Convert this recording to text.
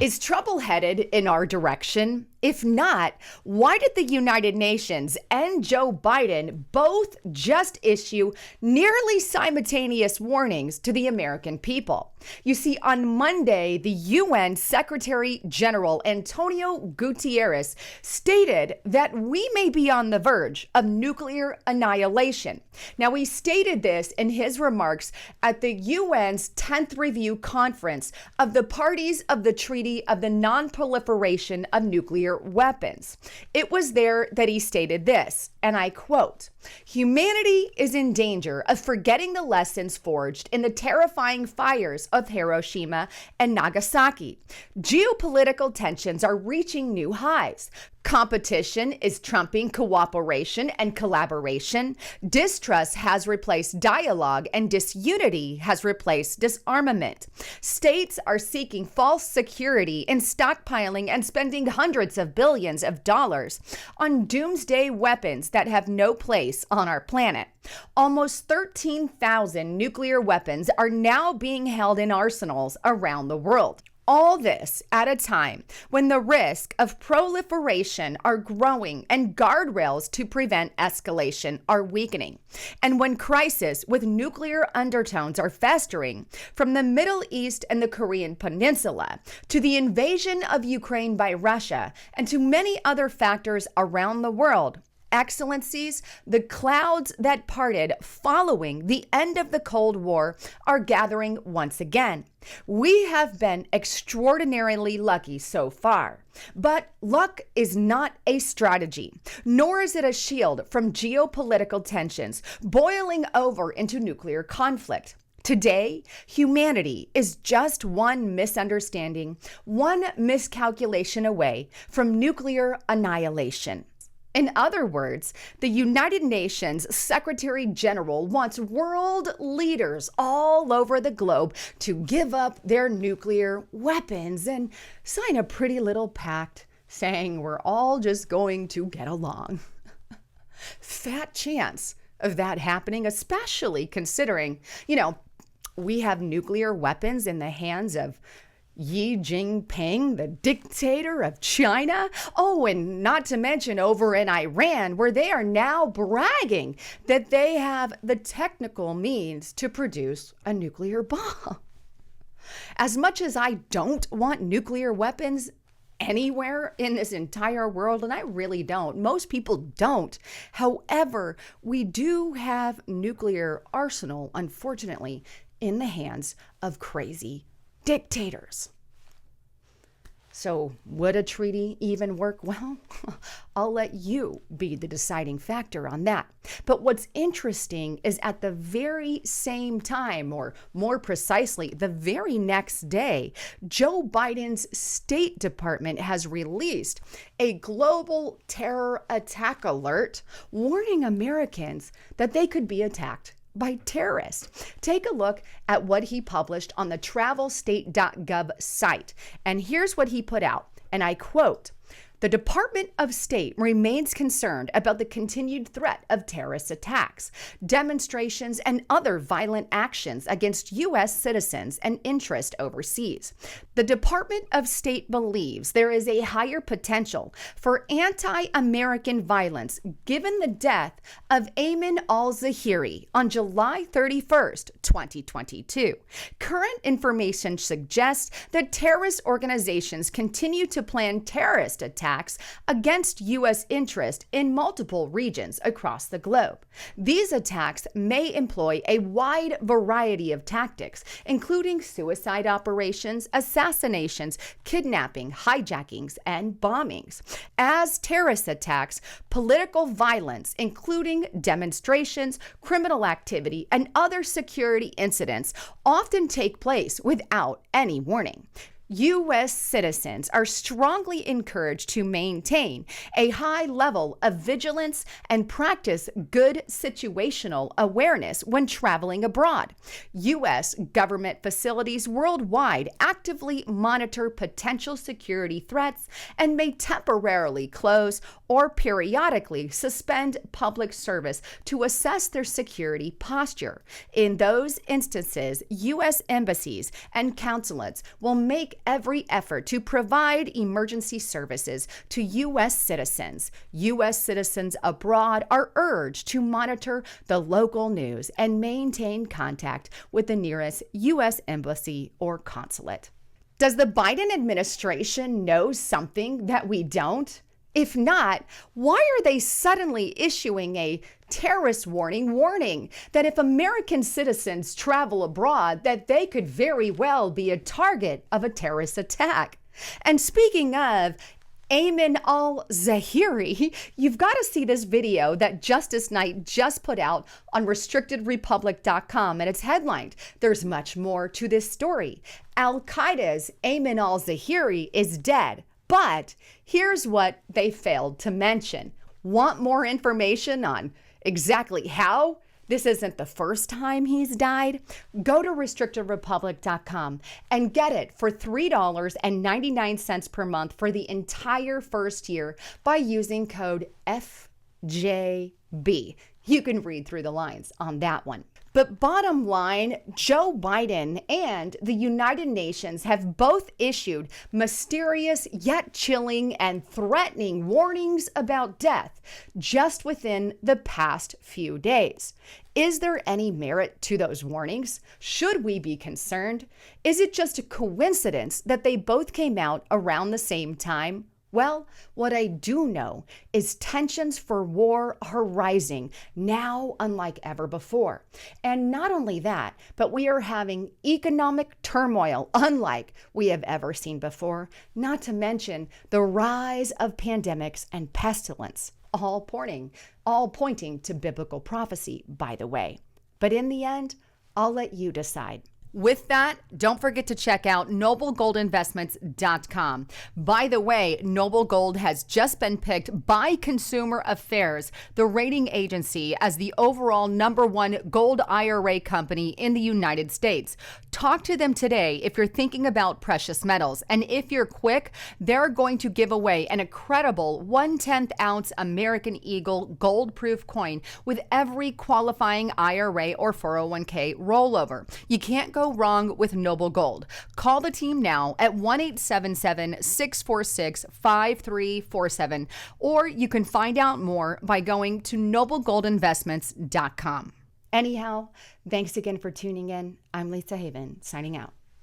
Is trouble headed in our direction? If not, why did the United Nations and Joe Biden both just issue nearly simultaneous warnings to the American people? You see, on Monday, the UN Secretary General Antonio Guterres stated that we may be on the verge of nuclear annihilation. Now, he stated this in his remarks at the UN's 10th Review Conference of the Parties of the Treaty of the Non-Proliferation of Nuclear Weapons. It was there that he stated this, and I quote, "Humanity is in danger of forgetting the lessons forged in the terrifying fires of Hiroshima and Nagasaki. Geopolitical tensions are reaching new highs. Competition is trumping cooperation and collaboration. Distrust has replaced dialogue, and disunity has replaced disarmament. States are seeking false security in stockpiling and spending hundreds of billions of dollars on doomsday weapons that have no place on our planet. Almost 13,000 nuclear weapons are now being held in arsenals around the world. All this at a time when the risk of proliferation are growing and guardrails to prevent escalation are weakening. And when crises with nuclear undertones are festering, from the Middle East and the Korean Peninsula to the invasion of Ukraine by Russia and to many other factors around the world, Excellencies, the clouds that parted following the end of the Cold War are gathering once again. We have been extraordinarily lucky so far, but luck is not a strategy, nor is it a shield from geopolitical tensions boiling over into nuclear conflict. Today, humanity is just one misunderstanding, one miscalculation away from nuclear annihilation. In other words, the United Nations Secretary General wants world leaders all over the globe to give up their nuclear weapons and sign a pretty little pact saying we're all just going to get along. Fat chance of that happening, especially considering, we have nuclear weapons in the hands of Xi Jinping, the dictator of China. Oh, and not to mention over in Iran, where they are now bragging that they have the technical means to produce a nuclear bomb. As much as I don't want nuclear weapons anywhere in this entire world, and I really don't, most people don't. However, we do have nuclear arsenal, unfortunately, in the hands of crazy dictators. So would a treaty even work? Well, I'll let you be the deciding factor on that. But what's interesting is at the very same time, or more precisely, the very next day, Joe Biden's State Department has released a global terror attack alert, warning Americans that they could be attacked by terrorists. Take a look at what he published on the travelstate.gov site. And here's what he put out, and I quote, "The Department of State remains concerned about the continued threat of terrorist attacks, demonstrations, and other violent actions against U.S. citizens and interest overseas. The Department of State believes there is a higher potential for anti-American violence given the death of Ayman al-Zawahiri on July 31st, 2022. Current information suggests that terrorist organizations continue to plan terrorist attacks against U.S. interest in multiple regions across the globe. These attacks may employ a wide variety of tactics, including suicide operations, assassinations, kidnapping, hijackings, and bombings. As terrorist attacks, political violence, including demonstrations, criminal activity, and other security incidents, often take place without any warning. U.S. citizens are strongly encouraged to maintain a high level of vigilance and practice good situational awareness when traveling abroad. U.S. government facilities worldwide actively monitor potential security threats and may temporarily close or periodically suspend public service to assess their security posture. In those instances, U.S. embassies and consulates will make every effort to provide emergency services to U.S. citizens. U.S. citizens abroad are urged to monitor the local news and maintain contact with the nearest U.S. embassy or consulate. Does the Biden administration know something that we don't? If not, why are they suddenly issuing a terrorist warning that if American citizens travel abroad, that they could very well be a target of a terrorist attack? And speaking of Ayman al-Zawahiri, you've got to see this video that Justice Knight just put out on restrictedrepublic.com, and it's headlined, "There's much more to this story. Al-Qaeda's Ayman al-Zawahiri is dead." But here's what they failed to mention. Want more information on exactly how this isn't the first time he's died? Go to restrictedrepublic.com and get it for $3.99 per month for the entire first year by using code FJB. You can read through the lines on that one. But bottom line, Joe Biden and the United Nations have both issued mysterious yet chilling and threatening warnings about death just within the past few days. Is there any merit to those warnings? Should we be concerned? Is it just a coincidence that they both came out around the same time? Well, what I do know is tensions for war are rising now unlike ever before. And not only that, but we are having economic turmoil unlike we have ever seen before, not to mention the rise of pandemics and pestilence, all pointing to biblical prophecy, by the way. But in the end, I'll let you decide. With that, don't forget to check out noblegoldinvestments.com. By the way, Noble Gold has just been picked by Consumer Affairs, the rating agency, as the overall #1 gold IRA company in the United States. Talk to them today if you're thinking about precious metals. And if you're quick, they're going to give away an incredible 1/10 ounce American Eagle gold-proof coin with every qualifying IRA or 401k rollover. You can't go wrong with Noble Gold. Call the team now at 1-877-646-5347, or you can find out more by going to noblegoldinvestments.com. Anyhow, thanks again for tuning in. I'm Lisa Haven, signing out.